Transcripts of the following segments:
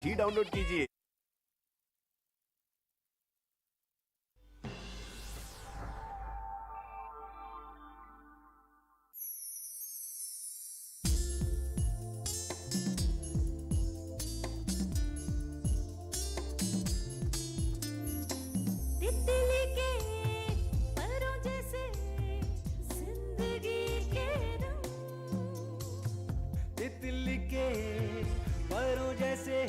ही download कीजिए। तितली के परों जैसे जिंदगी के रंग, तितली के परों जैसे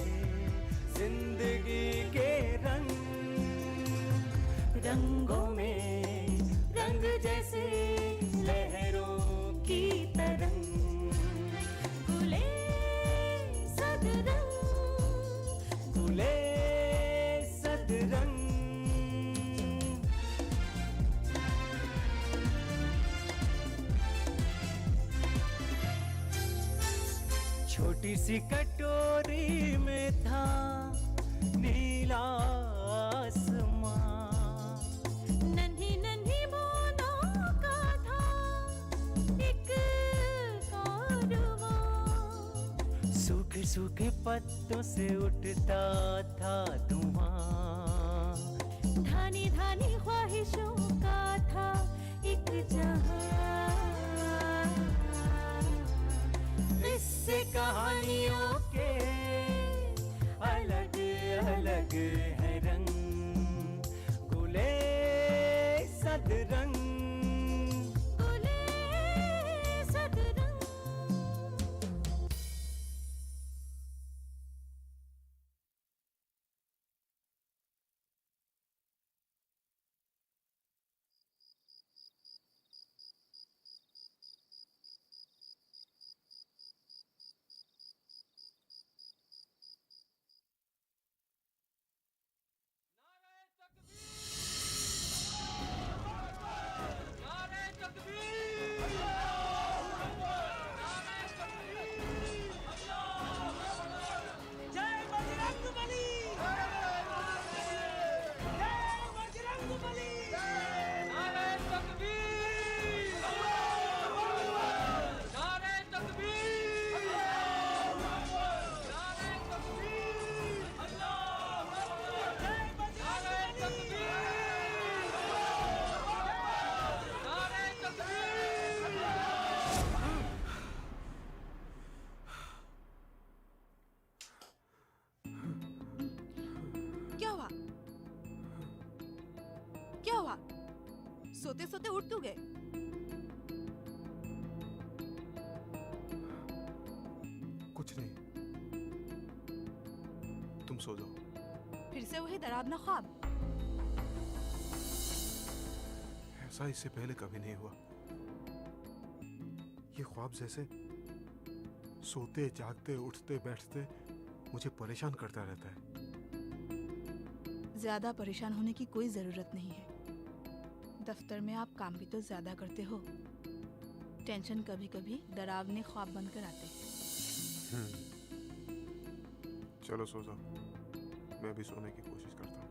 जिंदगी के रंग, रंगों में रंग जैसे लहरों की तरंग, गुले सदरंग, गुले सदरंग। छोटी सी कटोरी में था नीला आसमां, नन्ही नन्ही बूंदों का था एक कारवां, सूखे सूखे पत्तों से उठता था धुआं, धानी धानी ख्वाहिशों का था एक जहां, इससे कहानियों के अलग अलग है रंग, गुले सदरंग, गुले सदरंग। क्या हुआ? क्या हुआ? सोते सोते उठ क्यों गए? कुछ नहीं, तुम सो जाओ। फिर से वही डरावना ख्वाब? ऐसा इससे पहले कभी नहीं हुआ। ये ख्वाब जैसे सोते जागते उठते बैठते मुझे परेशान करता रहता है। ज्यादा परेशान होने की कोई जरूरत नहीं है। दफ्तर में आप काम भी तो ज्यादा करते हो। टेंशन कभी कभी डरावने ख्वाब बनकर आते हैं। चलो सो जाओ, मैं भी सोने की कोशिश करता हूँ।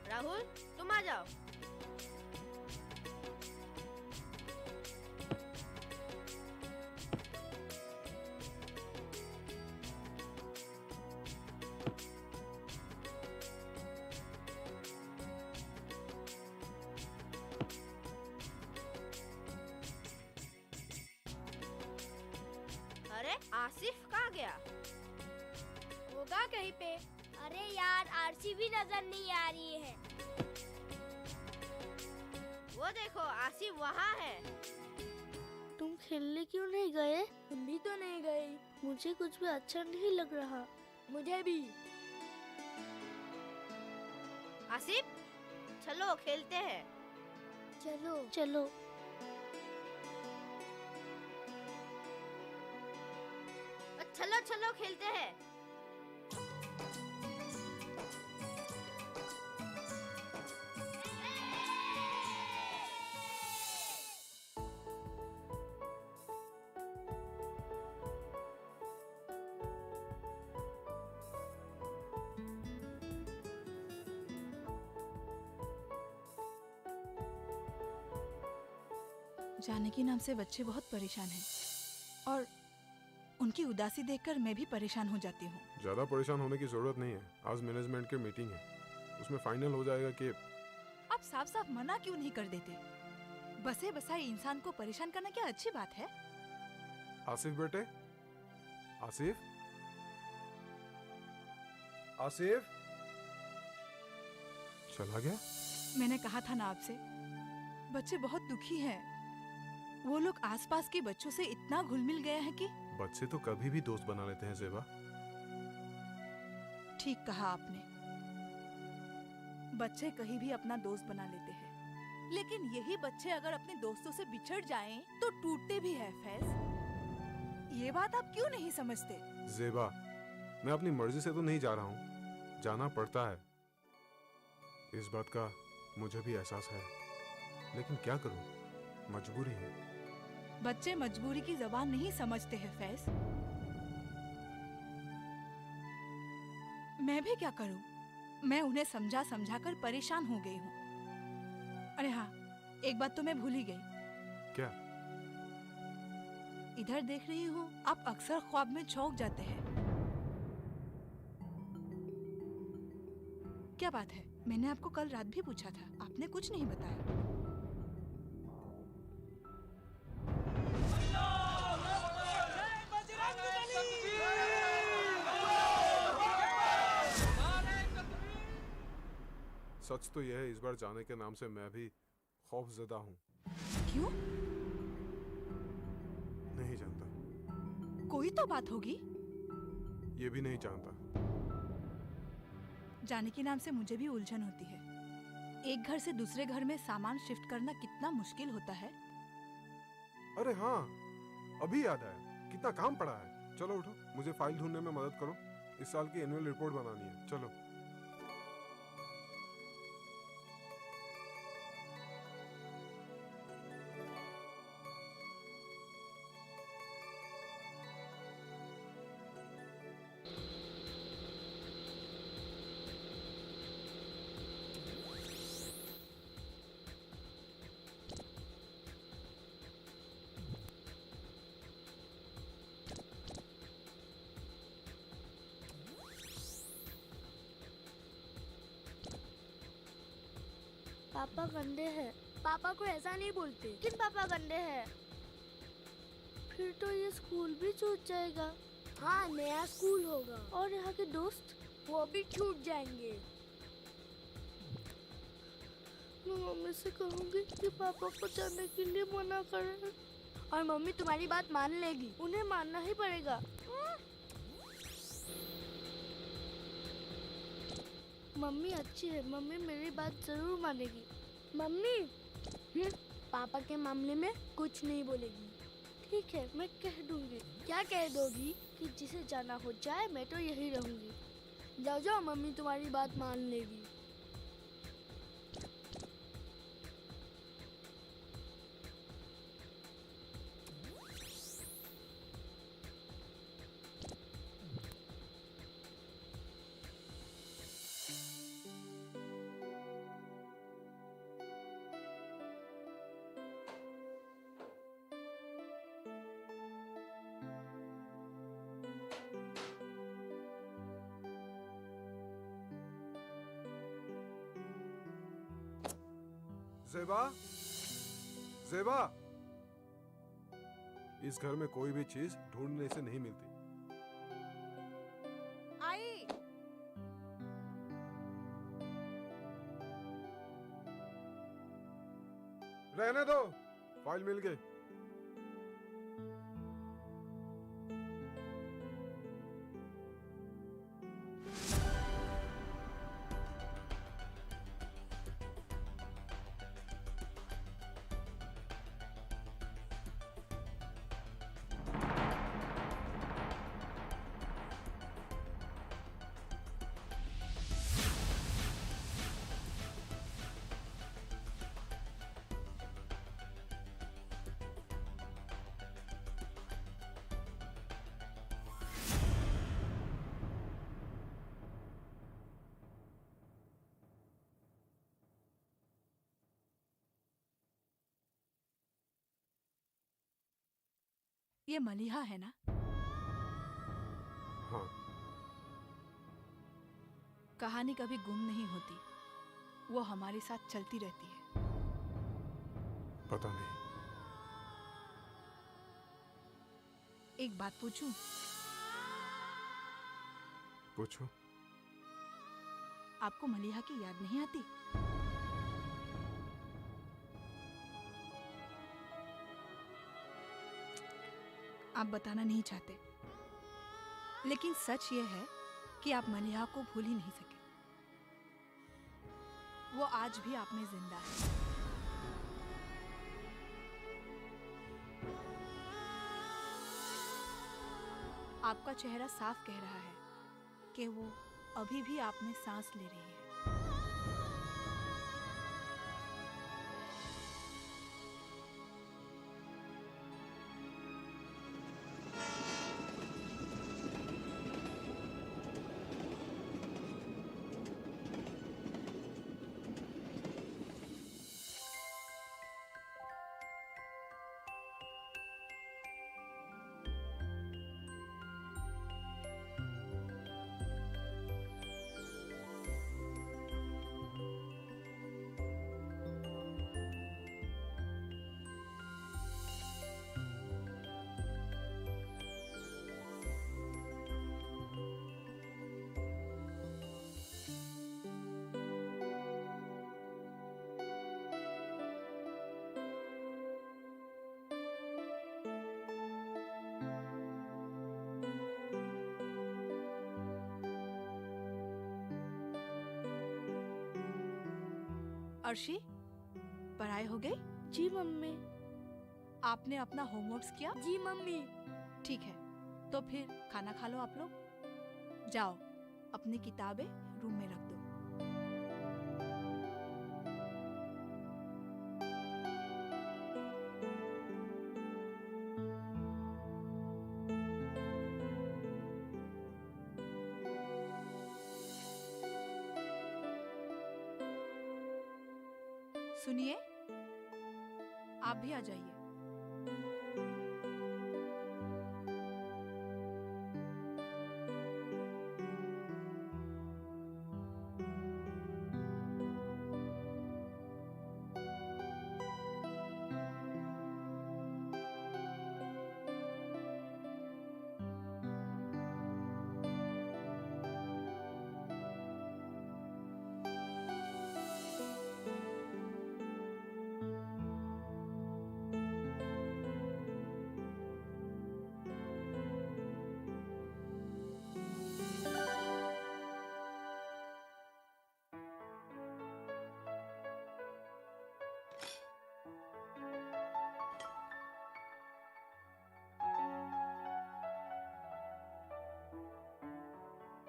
राहुल, तुम आ जाओ। अरे आसिफ कहाँ गया? होगा कहीं पे। अरे यार, आरसी भी नजर नहीं आ रही है। वो देखो, आसिफ वहाँ है। तुम खेलने क्यों नहीं गए? तुम भी तो नहीं गए। मुझे कुछ भी अच्छा नहीं लग रहा। मुझे भी। आसिफ, चलो खेलते हैं। चलो चलो। चलो चलो खेलते हैं। जानकी नाम से बच्चे बहुत परेशान हैं और उनकी उदासी देखकर मैं भी परेशान हो जाती हूँ। ज़्यादा परेशान होने की ज़रूरत नहीं है। आज मैनेजमेंट की मीटिंग है, उसमें फाइनल हो जाएगा कि आप साफ साफ मना क्यों नहीं कर देते? बसे बसाए इंसान को परेशान करना क्या अच्छी बात है? आसिफ बेटे, आसिफ, आसिफ चला गया। मैंने कहा था ना आपसे, बच्चे बहुत दुखी हैं। वो लोग आसपास के बच्चों से इतना घुल मिल गए हैं कि बच्चे तो कभी भी दोस्त बना लेते हैं ज़ेबा। ठीक कहा आपने, बच्चे कहीं भी अपना दोस्त बना लेते हैं, लेकिन यही बच्चे अगर अपने दोस्तों से बिछड़ जाएं तो टूटते भी हैं फैज। ये बात आप क्यों नहीं समझते? ज़ेबा, मैं अपनी मर्जी से तो नहीं जा रहा हूँ, जाना पड़ता है। इस बात का मुझे भी एहसास है, लेकिन क्या करूँ, मजबूरी है। बच्चे मजबूरी की ज़बान नहीं समझते हैं फैज। मैं भी क्या करूं? मैं उन्हें समझा समझा कर परेशान हो गई हूँ। अरे हाँ, एक बात तो मैं भूल ही गई। क्या? इधर देख रही हूँ, आप अक्सर ख्वाब में चौंक जाते हैं। क्या बात है? मैंने आपको कल रात भी पूछा था, आपने कुछ नहीं बताया। सच तो यह है, इस बार जाने के नाम से मैं भी खौफजदा हूँ। क्यों? नहीं जानता। कोई तो बात होगी। ये भी नहीं जानता। जाने के नाम से मुझे भी उलझन होती है। एक घर से दूसरे घर में सामान शिफ्ट करना कितना मुश्किल होता है। अरे हाँ, अभी याद आया, कितना काम पड़ा है। चलो उठो, मुझे फाइल ढूंढने में मदद करो। इस साल की एनुअल रिपोर्ट बनानी है। चलो। पापा गंदे हैं। पापा को ऐसा नहीं बोलते। किन पापा गंदे हैं? फिर तो ये स्कूल भी छूट जाएगा। हाँ, नया स्कूल होगा और यहाँ के दोस्त वो भी छूट जाएंगे। मैं मम्मी से कहूँगी कि पापा को जाने के लिए मना करें, और मम्मी तुम्हारी बात मान लेगी। उन्हें मानना ही पड़ेगा। मम्मी अच्छी है, मम्मी मेरी बात जरूर मानेगी। मम्मी पापा के मामले में कुछ नहीं बोलेगी। ठीक है, मैं कह दूंगी। क्या कह दोगी? कि जिसे जाना हो जाए, मैं तो यही रहूंगी। जाओ जाओ, मम्मी तुम्हारी बात मान लेगी। ज़ेबा, ज़ेबा, इस घर में कोई भी चीज ढूंढने से नहीं मिलती। आई। रहने दो, फाइल मिल गई। ये मलिहा है ना? हाँ। कहानी कभी गुम नहीं होती, वो हमारे साथ चलती रहती है। पता नहीं। एक बात पूछूं? पूछो। आपको मलिहा की याद नहीं आती? आप बताना नहीं चाहते, लेकिन सच ये है कि आप मलिहा को भूल ही नहीं सके। वो आज भी आप में जिंदा है। आपका चेहरा साफ कह रहा है कि वो अभी भी आप में सांस ले रही है। अर्शी, पढ़ाई हो गई? जी मम्मी। आपने अपना होमवर्क किया? जी मम्मी। ठीक है, तो फिर खाना खा लो आप लोग। जाओ, अपनी किताबें रूम में रख दो। सुनिए, आप भी आ जाइए।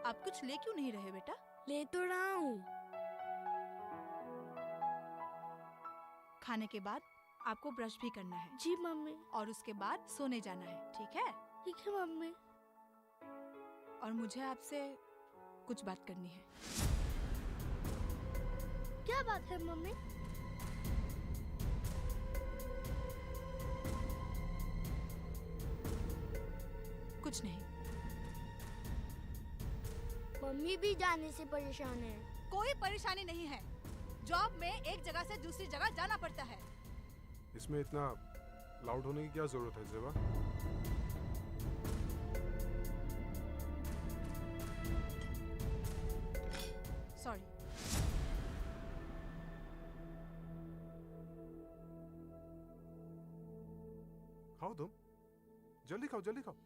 आप कुछ ले क्यों नहीं रहे बेटा? ले तो रहा हूँ। खाने के बाद आपको ब्रश भी करना है जी मम्मी। और उसके बाद सोने जाना है, ठीक है? ठीक है मम्मी। और मुझे आपसे कुछ बात करनी है। क्या बात है मम्मी? कुछ नहीं। मम्मी भी जाने से परेशान है। कोई परेशानी नहीं है। जॉब में एक जगह से दूसरी जगह जाना पड़ता है। इसमें इतना लाउड होने की क्या जरूरत है ज़ेबा? सॉरी। खाओ तुम, जल्दी खाओ, जल्दी खाओ।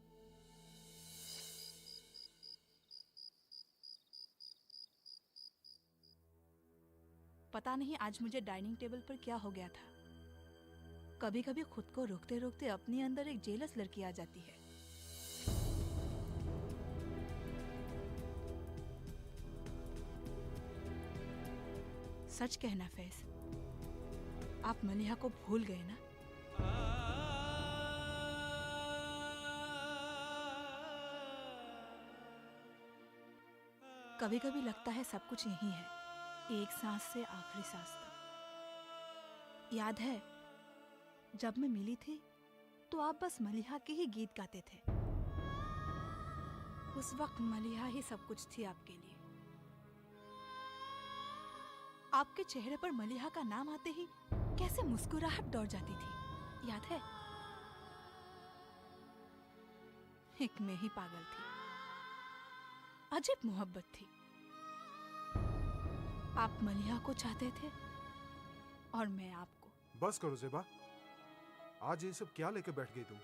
पता नहीं आज मुझे डाइनिंग टेबल पर क्या हो गया था। कभी कभी खुद को रोकते रोकते अपने अंदर एक जेलस लड़की आ जाती है। सच कहना फैज, आप मलिहा को भूल गए ना? कभी कभी लगता है सब कुछ यही है, एक सांस से आखिरी सांस तक। याद है जब मैं मिली थी तो आप बस मलिहा के ही गीत गाते थे। उस वक्त मलिहा ही सब कुछ थी आपके लिए। आपके चेहरे पर मलिहा का नाम आते ही कैसे मुस्कुराहट दौड़ जाती थी, याद है? एक मैं ही पागल थी। अजीब मोहब्बत थी। आप मलिहा को चाहते थे और मैं आपको। बस करो ज़ेबा, आज ये सब क्या लेके बैठ गई तुम?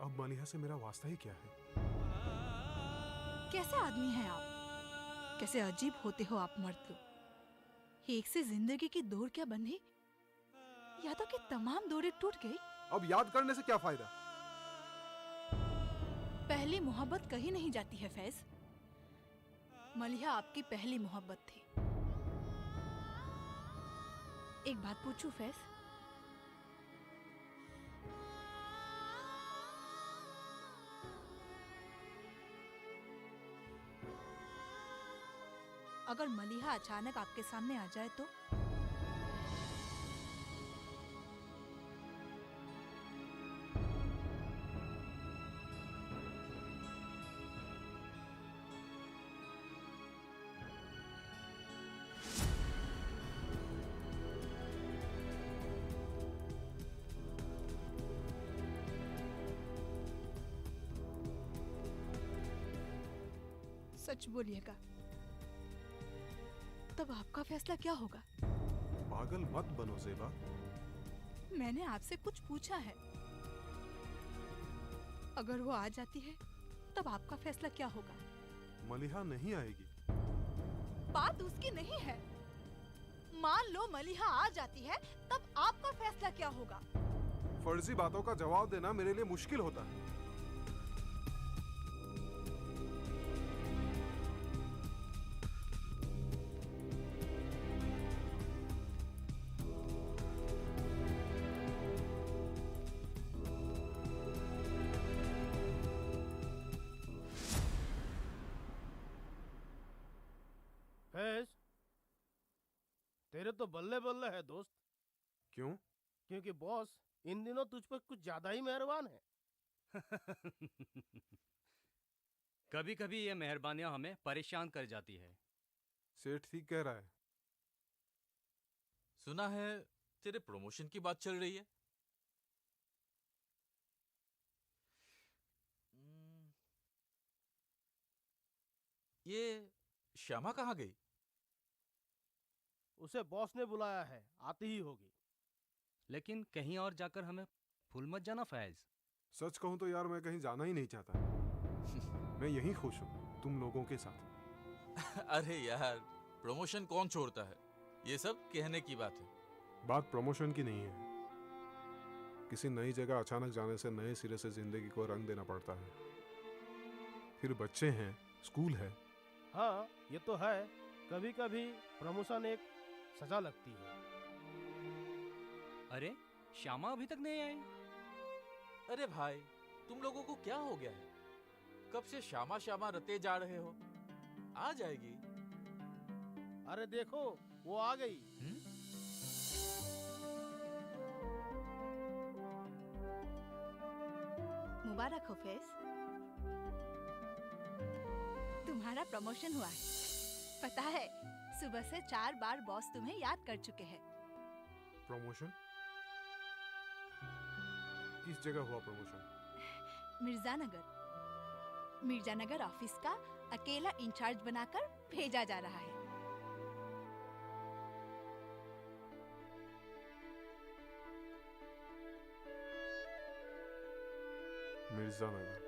अब मलिहा से मेरा वास्ता ही क्या है? कैसे आदमी हैं आप? कैसे अजीब होते हो आप मर्द लोग। एक से जिंदगी की डोर क्या बंधी, यादों की तमाम डोरें टूट गई। अब याद करने से क्या फायदा? पहली मोहब्बत कहीं नहीं जाती है फैज। मलिहा आपकी पहली मोहब्बत थी। एक बात पूछूं फैज? अगर मलिहा अचानक आपके सामने आ जाए तो? सच बोलिएगा, तब आपका फैसला क्या होगा? पागल मत बनो ज़ेबा। मैंने आपसे कुछ पूछा है। अगर वो आ जाती है तब आपका फैसला क्या होगा? मलिहा नहीं आएगी। बात उसकी नहीं है। मान लो मलिहा आ जाती है तब आपका फैसला क्या होगा? फर्जी बातों का जवाब देना मेरे लिए मुश्किल होता है। फैज, तेरे तो बल्ले बल्ले है दोस्त। क्यों? क्योंकि बॉस इन दिनों तुझ पर कुछ ज्यादा ही मेहरबान है। कभी कभी ये मेहरबानियां हमें परेशान कर जाती है। सेठ ठीक कह रहा है। सुना है तेरे प्रमोशन की बात चल रही है। ये श्यामा कहाँ गई? उसे बॉस ने बुलाया है, आती ही होगी। लेकिन कहीं और जाकर हमें भूल मत जाना फैज। सच कहूं तो यार मैं कहीं जाना ही नहीं चाहता। मैं यहीं खुश हूँ तुम लोगों के साथ। अरे यार, प्रमोशन कौन छोड़ता है? ये सब कहने की बात है। बात प्रमोशन की नहीं है। किसी नई जगह अचानक जाने से नए सिरे से जिंदगी को रंग देना पड़ता है। फिर बच्चे हैं, स्कूल है। हाँ, ये तो है। कभी कभी प्रमोशन एक सजा लगती है। अरे श्यामा अभी तक नहीं आई। अरे भाई, तुम लोगों को क्या हो गया है? कब से श्यामा श्यामा रटे जा रहे हो? आ जाएगी। अरे देखो, वो आ गई। मुबारक हो फैज, तुम्हारा प्रमोशन हुआ है। पता है, सुबह से 4 बार बॉस तुम्हें याद कर चुके हैं। प्रमोशन? किस जगह हुआ प्रमोशन? मिर्जानगर ऑफिस का अकेला इंचार्ज बनाकर भेजा जा रहा है। मिर्जानगर।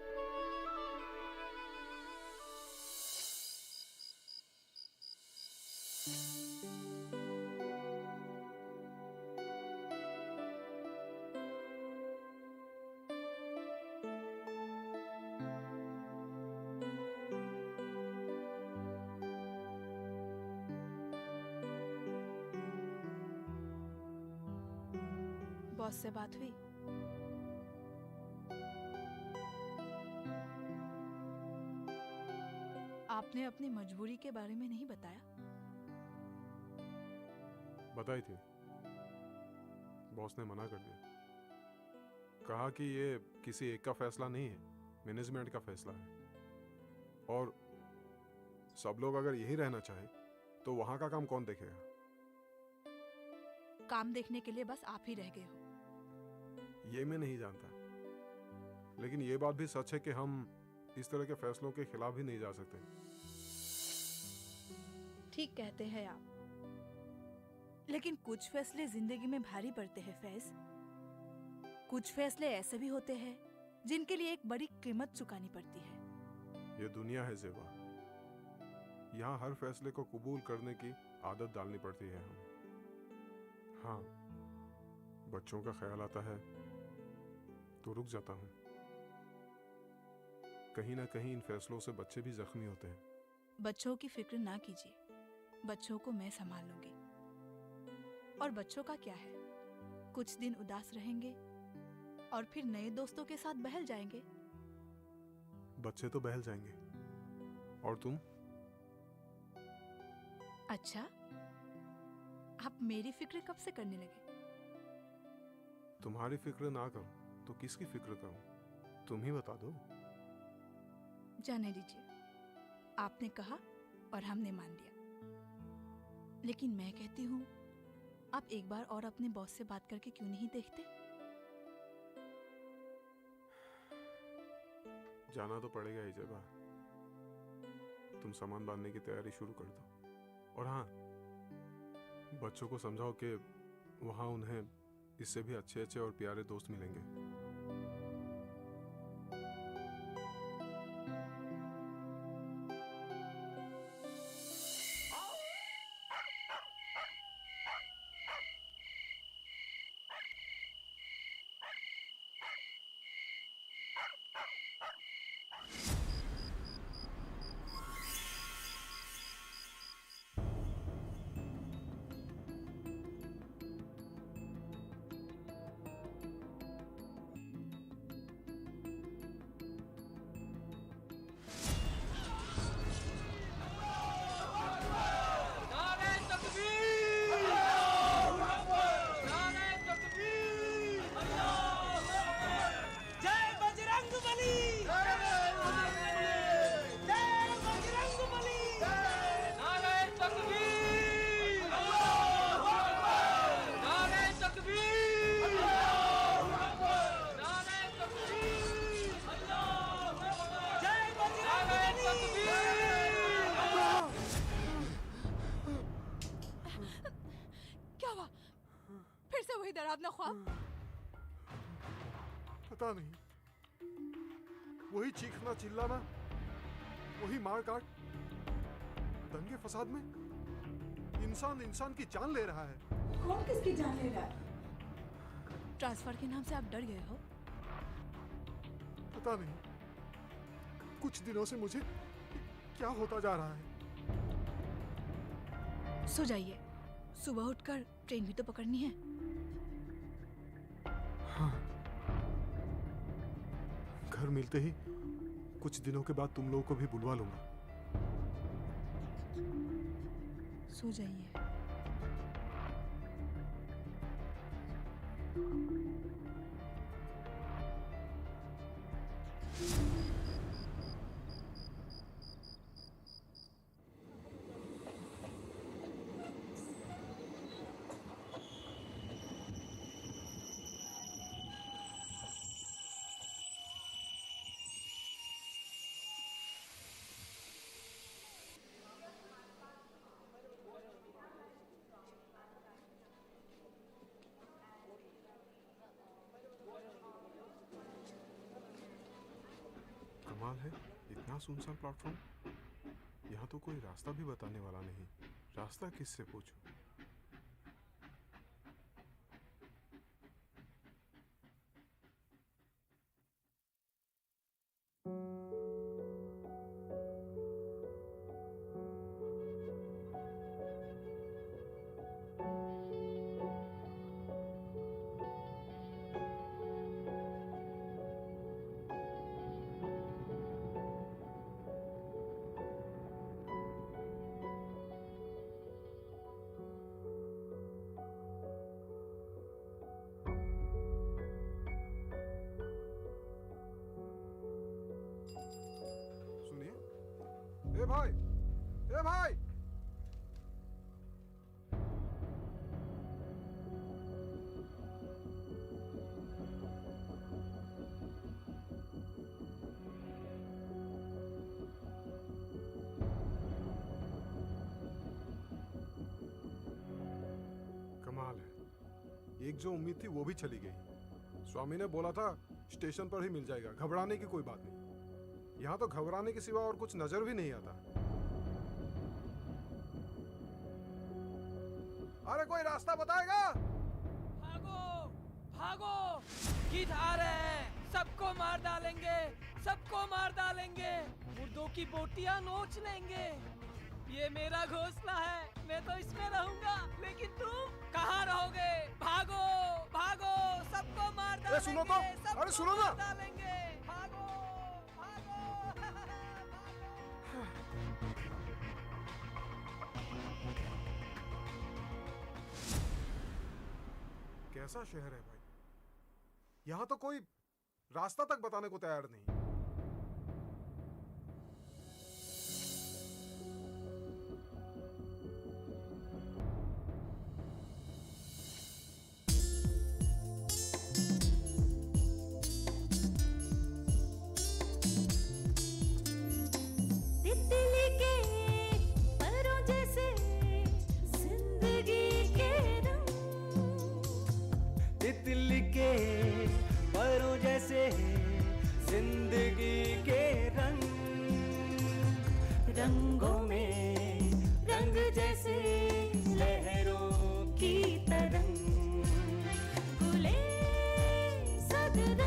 बॉस से बात हुई? आपने अपनी मजबूरी के बारे में नहीं बताया? बताई थी, बॉस ने मना कर दिया। कहा कि ये किसी एक का फैसला नहीं है, मैनेजमेंट का फैसला है। और सब लोग अगर यही रहना चाहे तो वहां का काम कौन देखेगा? काम देखने के लिए बस आप ही रह गए हो। ये मैं नहीं जानता, लेकिन ये बात भी सच है कि हम इस तरह के फैसलों के खिलाफ भी नहीं जा सकते। ठीक कहते हैं आप, लेकिन कुछ फैसले जिंदगी में भारी पड़ते हैं फैज। कुछ फैसले ऐसे भी होते हैं जिनके लिए एक बड़ी कीमत चुकानी पड़ती है। ये दुनिया है ज़ेबा, यहाँ हर फैसले को कबूल करने की आदत डालनी पड़ती है हमें। हाँ, बच्चों का ख्याल आता है तो रुक जाता हूँ। कहीं ना कहीं इन फैसलों से बच्चे भी जख्मी होते हैं। बच्चों की फिक्र ना कीजिए, बच्चों को मैं संभाल लूंगी। और बच्चों का क्या है, कुछ दिन उदास रहेंगे और फिर नए दोस्तों के साथ बहल जाएंगे। बच्चे तो बहल जाएंगे, और तुम? अच्छा, आप मेरी फिक्र कब से करने लगे? तुम्हारी फिक्र ना करूं तो किसकी फिक्र करूं? तुम ही बता दो। जाने दीजिए, आपने कहा और हमने मान लिया। लेकिन मैं कहती हूँ, आप एक बार और अपने बॉस से बात करके क्यों नहीं देखते? जाना तो पड़ेगा ही ज़ेबा। तुम सामान बांधने की तैयारी शुरू कर दो। और हाँ, बच्चों को समझाओ कि वहाँ उन्हें इससे भी अच्छे अच्छे और प्यारे दोस्त मिलेंगे। क्या हुआ? फिर से वही डरावना ख्वाब? पता नहीं, वही चीखना चिल्लाना, वही मार काट। दंगे फसाद में इंसान इंसान की जान ले रहा है। कौन किसकी जान ले रहा है? ट्रांसफर के नाम से आप डर गए हो? पता नहीं, कुछ दिनों से मुझे क्या होता जा रहा है। सो जाइए, सुबह उठकर ट्रेन भी तो पकड़नी है। हाँ, घर मिलते ही कुछ दिनों के बाद तुम लोगों को भी बुलवा लूंगा। सो जाइए। कमाल है, इतना सुनसान प्लेटफॉर्म। यहाँ तो कोई रास्ता भी बताने वाला नहीं। रास्ता किससे पूछूं? ए भाई, ए भाई। कमाल है, एक जो उम्मीद थी वो भी चली गई। स्वामी ने बोला था स्टेशन पर ही मिल जाएगा, घबराने की कोई बात नहीं। यहाँ तो घबराने के सिवा और कुछ नजर भी नहीं आता। अरे कोई रास्ता बताएगा? भागो भागो, किध आ रहे हैं, सबको मार डालेंगे, सबको मार डालेंगे, मुर्दों की बोटियां नोच लेंगे। ये मेरा घोंसला है, मैं तो इसमें रहूंगा, लेकिन तुम कहाँ रहोगे? भागो भागो, सबको मार डालेंगे, सुनो तो, सबको अरे सुनो ना। मार डालेंगे, भागो भागो। कैसा शहर है भाई, यहाँ तो कोई रास्ता तक बताने को तैयार नहीं।